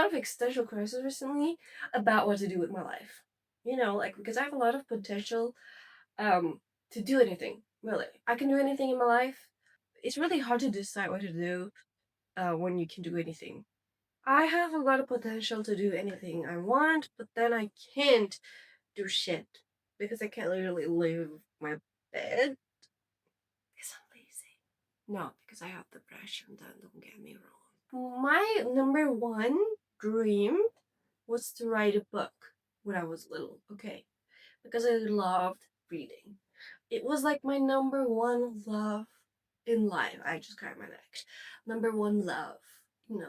lot of existential crisis recently about what to do with my life. Like because I have a lot of potential um to do anything. Really, I can do anything in my life. It's really hard to decide what to do when you can do anything. I have a lot of potential to do anything I want, but then I can't do shit because I can't literally leave my bed because I'm lazy. No, because I have depression. Don't get me wrong. My number one dream was to write a book when I was little. Okay, because I loved reading. It was like my number one love in life. I just cried my neck. Number one love,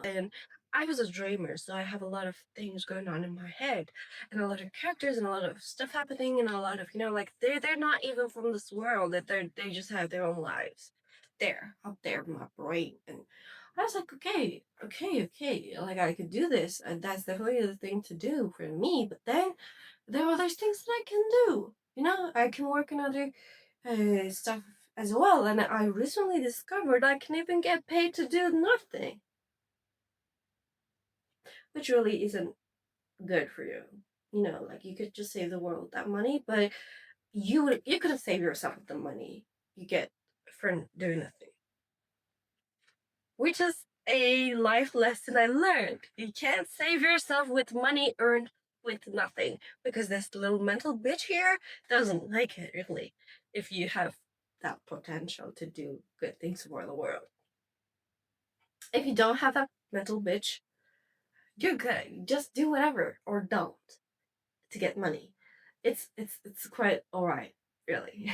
And I was a dreamer, so I have a lot of things going on in my head, and a lot of characters, and a lot of stuff happening, and a lot of like they're not even from this world. That they just have their own lives. There, up there in my brain, and I was like, okay, like I could do this, and that's definitely the thing to do for me. But then there are other things that I can do. I can work on other stuff as well. And I recently discovered I can even get paid to do nothing, which really isn't good for you. Like you could just save the world that money, but you could have saved yourself the money you get for doing nothing, which is a life lesson I learned. You can't save yourself with money earned with nothing because this little mental bitch here doesn't like it really if you have that potential to do good things for the world. If you don't have that mental bitch, you're good. Just do whatever or don't to get money. It's quite alright, really.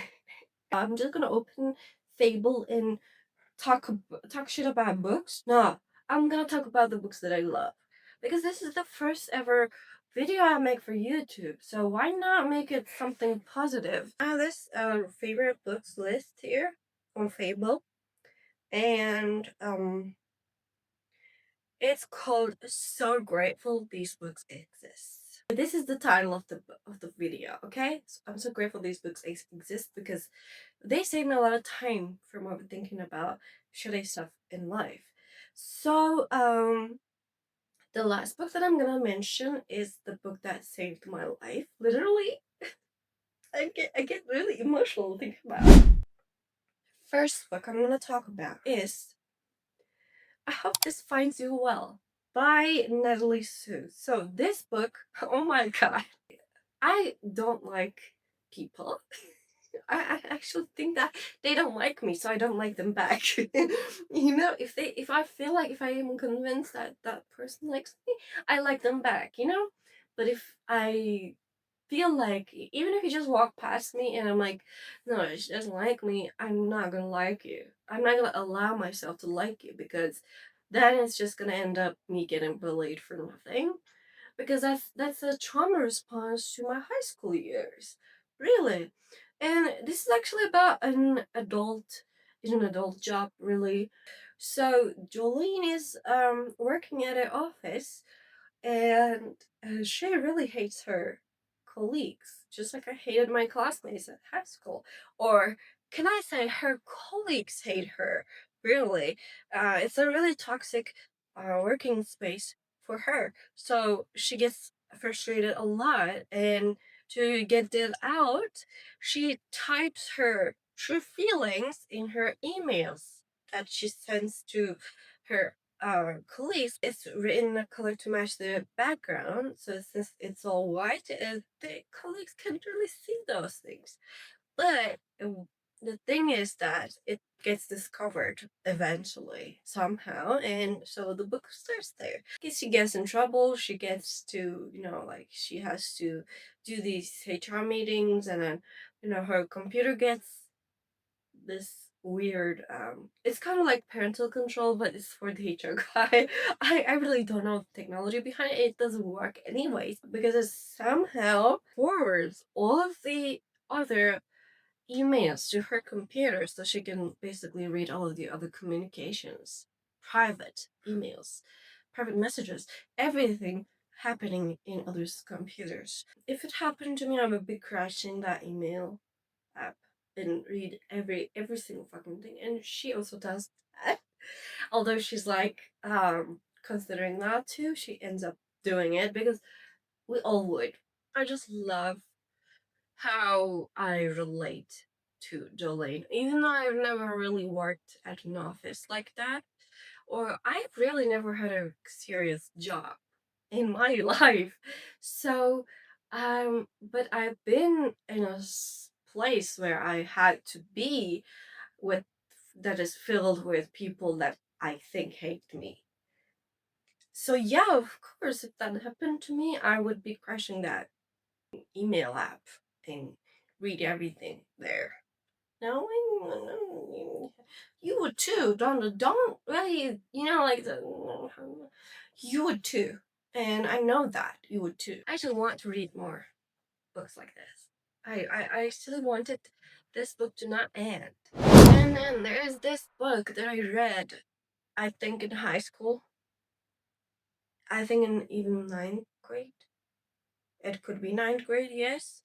I'm just gonna open Fable and talk shit about books. No, I'm gonna talk about the books that I love because this is the first ever video I make for YouTube. So why not make it something positive? I have this favorite books list here on Fable, and it's called "So Grateful These Books Exist." This is the title of the video. Okay, so I'm so grateful these books exist because they save me a lot of time from overthinking about shitty stuff in life. So, the last book that I'm gonna mention is the book that saved my life. Literally, I get really emotional thinking about it. First book I'm gonna talk about is I Hope This Finds You Well by Natalie Sue. So this book, oh my god, I don't like people. I actually think that they don't like me, so I don't like them back. If I feel like if I am convinced that that person likes me, I like them back. But if I feel like even if you just walk past me and I'm like, no, she doesn't like me, I'm not gonna like you. I'm not gonna allow myself to like you because then it's just gonna end up me getting bullied for nothing because that's a trauma response to my high school years, really. And this is actually about an adult in an adult job, really. So Jolene is working at an office, and she really hates her colleagues, just like I hated my classmates at high school. Or can I say her colleagues hate her? Really, it's a really toxic working space for her. So she gets frustrated a lot, and to get that out, she types her true feelings in her emails that she sends to her colleagues. It's written a color to match the background, so since it's all white, the colleagues can't really see those things. But the thing is that it gets discovered eventually somehow, and so the book starts there. She gets in trouble. She gets to, like she has to do these HR meetings, and then her computer gets this weird it's kind of like parental control, but it's for the HR guy. I really don't know the technology behind it. It doesn't work anyways because it somehow forwards all of the other emails to her computer so she can basically read all of the other communications, private emails, private messages, everything happening in others' computers. If it happened to me, I would be crashing that email app and read every single fucking thing. And she also does that. Although she's like considering that too, she ends up doing it because we all would. I just love how I relate to Jolene, even though I've never really worked at an office like that, or I've really never had a serious job in my life. So, but I've been in a place where I had to be with that is filled with people that I think hate me. So yeah, of course, if that happened to me, I would be crashing that email app and read everything there. No, you would too. Don't really, like you would too, and I know that you would too. I just want to read more books like this. I still wanted this book to not end. And then there's this book that I read, I think in high school. I think in even ninth grade. It could be ninth grade, yes.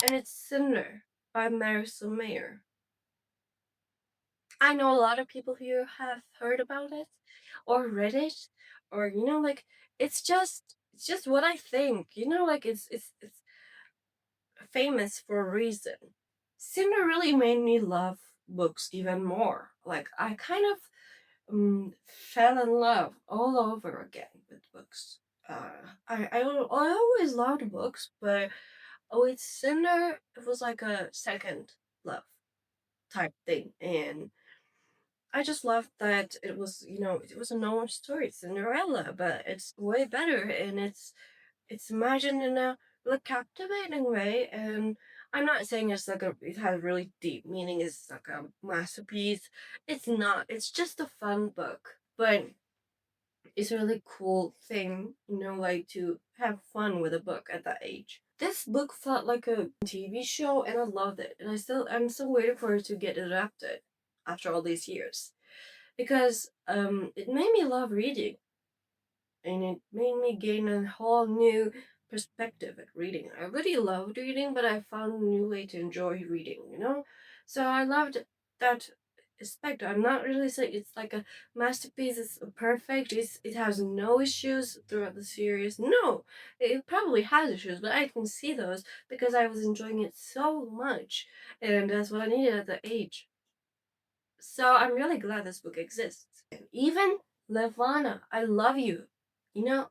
And it's Cinder by Marisol Mayer. I know a lot of people here have heard about it or read it, or like it's just what I think. Like it's famous for a reason. Cinder really made me love books even more. Like I kind of fell in love all over again with books. I always loved books, but with Cinder it was like a second love type thing, and I just loved that it was a normal story, Cinderella, but it's way better, and it's imagined in a really captivating way. And I'm not saying it has really deep meaning, it's like a masterpiece. It's not. It's just a fun book, but it's a really cool thing, like to have fun with a book at that age. This book felt like a TV show, and I loved it, and I'm still waiting for it to get adapted after all these years because it made me love reading, and it made me gain a whole new perspective at reading. I really loved reading, but I found a new way to enjoy reading. So I loved that aspect. I'm not really saying it's like a masterpiece, it's perfect, it has no issues throughout the series. No, it probably has issues, but I can see those because I was enjoying it so much, and that's what I needed at the age. So I'm really glad this book exists. And even Levana, I love you.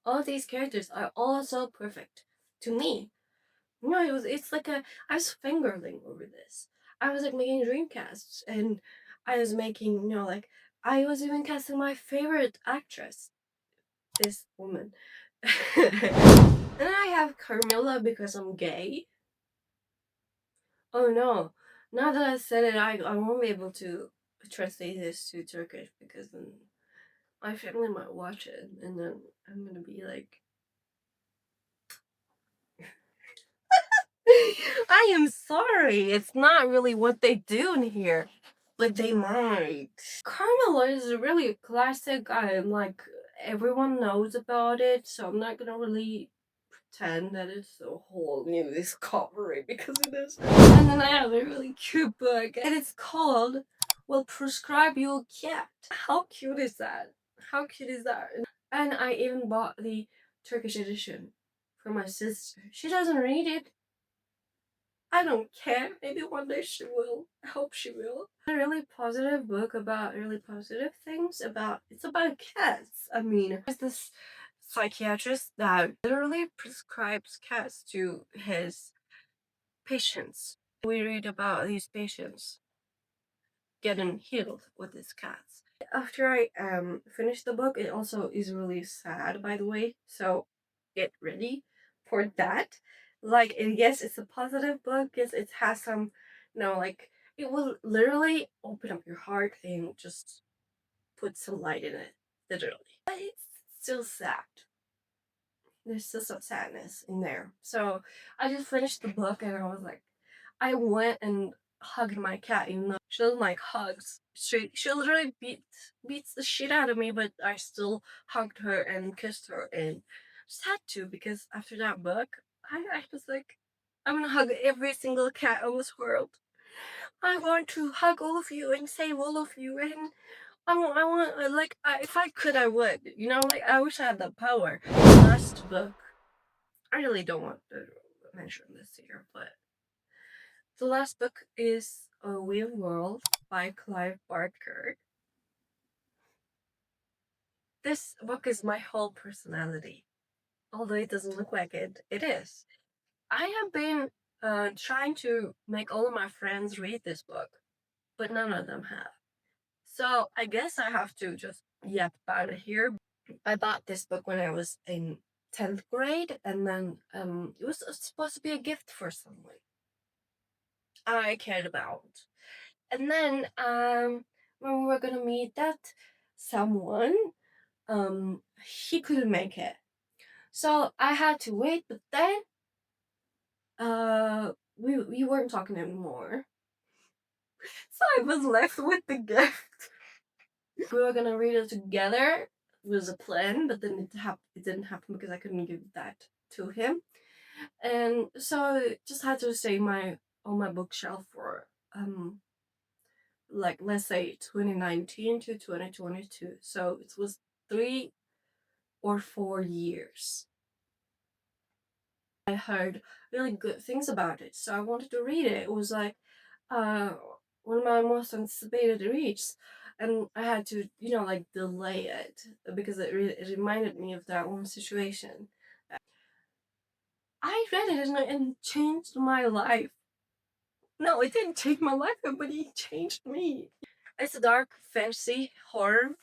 All these characters are all so perfect to me. It's like I was fangirling over this. I was like making dreamcasts, and I was making, like I was even casting my favorite actress, this woman. And I have Carmilla because I'm gay. Oh no. Now that I said it, I won't be able to translate this to Turkish because then my family might watch it and then I'm gonna be like, I am sorry. It's not really what they do in here, but they might. Carmela is a really classic. I'm like, everyone knows about it, so I'm not gonna really pretend that it's a whole new discovery because it is. And then I have a really cute book, and it's called "Will Prescribe You a Cat." How cute is that? How cute is that? And I even bought the Turkish edition for my sister. She doesn't read it. I don't care. Maybe one day she will. I hope she will. A really positive book about really positive things. It's about cats. I mean, there's this psychiatrist that literally prescribes cats to his patients. We read about these patients getting healed with his cats. After I finish the book, it also is really sad, by the way. So get ready for that. Like, yes, it's a positive book. Yes, it has some, like it will literally open up your heart and just put some light in it, literally. But it's still sad. There's still some sadness in there. So I just finished the book and I was like, I went and hugged my cat, even though she doesn't like hugs. She literally beats the shit out of me, but I still hugged her and kissed her and just had to because after that book, I was like, I'm gonna hug every single cat on this world. I want to hug all of you and save all of you, and I want, like, if I could, I would. You know, like, I wish I had that power. The last book, I really don't want to mention this here, but the last book is A Weird World by Clive Barker. This book is my whole personality, although it doesn't look like it. It is. I have been trying to make all of my friends read this book, but none of them have. So I guess I have to just yap about it here. I bought this book when I was in 10th grade, and then it was supposed to be a gift for someone I cared about. And then when we were gonna meet that someone, he couldn't make it. So I had to wait, but then we weren't talking anymore. So I was left with the gift. We were gonna read it together. It was a plan, but then it didn't happen because I couldn't give that to him. And so I just had to stay on my bookshelf for like, let's say 2019 to 2022. So it was 3 or 4 years. I heard really good things about it, so I wanted to read it. It was like uh one of my most anticipated reads, and I had to, like, delay it because it reminded me of that one situation. I read it and it changed my life. No, it didn't change my life, but it changed me. It's a dark fantasy horror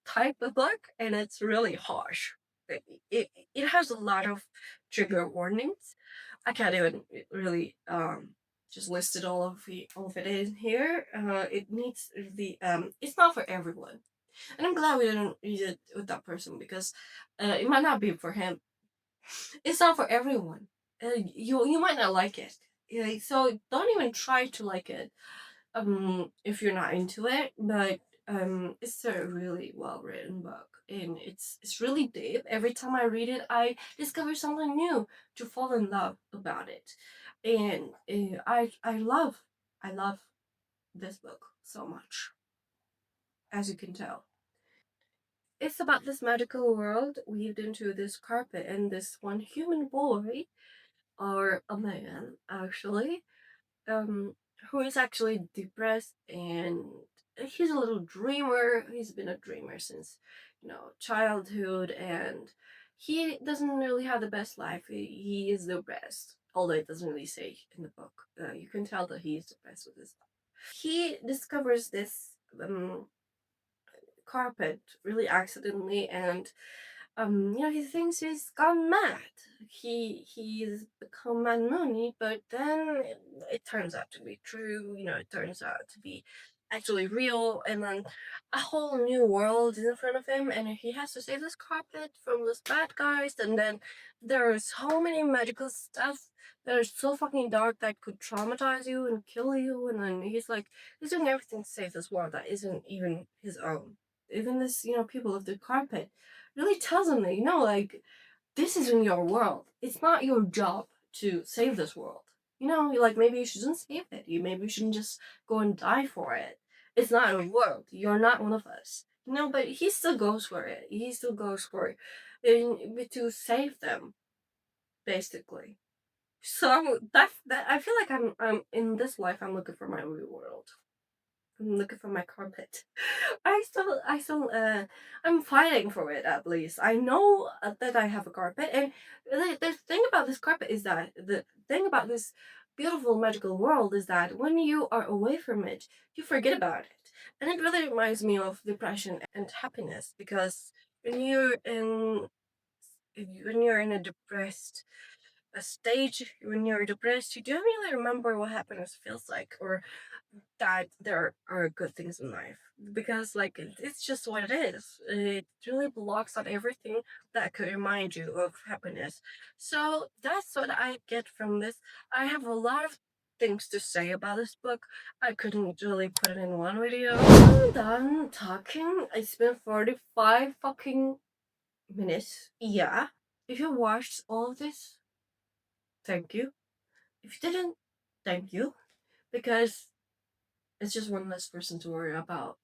type of book, and it's really harsh. It has a lot of trigger warnings. I can't even really just listed all of it in here. It needs the it's not for everyone, and I'm glad we didn't read it with that person because it might not be for him. It's not for everyone. You might not like it. Yeah, so don't even try to like it if you're not into it. But it's a really well written book, and it's really deep. Every time I read it, I discover something new to fall in love about it. And I love this book so much, as you can tell. It's about this magical world weaved into this carpet, and this one human boy, or a man actually, um, who is actually depressed, and he's a little dreamer. He's been a dreamer since, childhood, and he doesn't really have the best life. He is depressed, although it doesn't really say in the book. You can tell that he is depressed with his life. He discovers this carpet really accidentally, and he thinks he's gone mad. He's become mad money, but then it turns out to be true. It turns out to be actually real, and then a whole new world is in front of him, and he has to save this carpet from those bad guys. And then there's so many magical stuff that are so fucking dark that could traumatize you and kill you. And then he's doing everything to save this world that isn't even his own. Even this, people of the carpet really tells them that, like, this isn't your world. It's not your job to save this world. Like, maybe you shouldn't save it. Maybe you shouldn't just go and die for it. It's not your world. You're not one of us. But he still goes for it. He still goes for it, to save them, basically. So that I feel like I'm in this life. I'm looking for my real world. I'm looking for my carpet. I'm fighting for it at least. I know that I have a carpet, and the thing about this carpet is that the thing about this beautiful magical world is that when you are away from it, you forget about it, and it really reminds me of depression and happiness because when you're in when you're in a depressed stage, when you're depressed, you don't really remember what happiness feels like, or that there are good things in life, because, like, it's just what it is. It really blocks out everything that could remind you of happiness. So that's what I get from this. I have a lot of things to say about this book. I couldn't really put it in one video. I'm done talking. It's been 45 fucking minutes. Yeah. If you watched all of this, thank you. If you didn't, thank you. Because it's just one less person to worry about.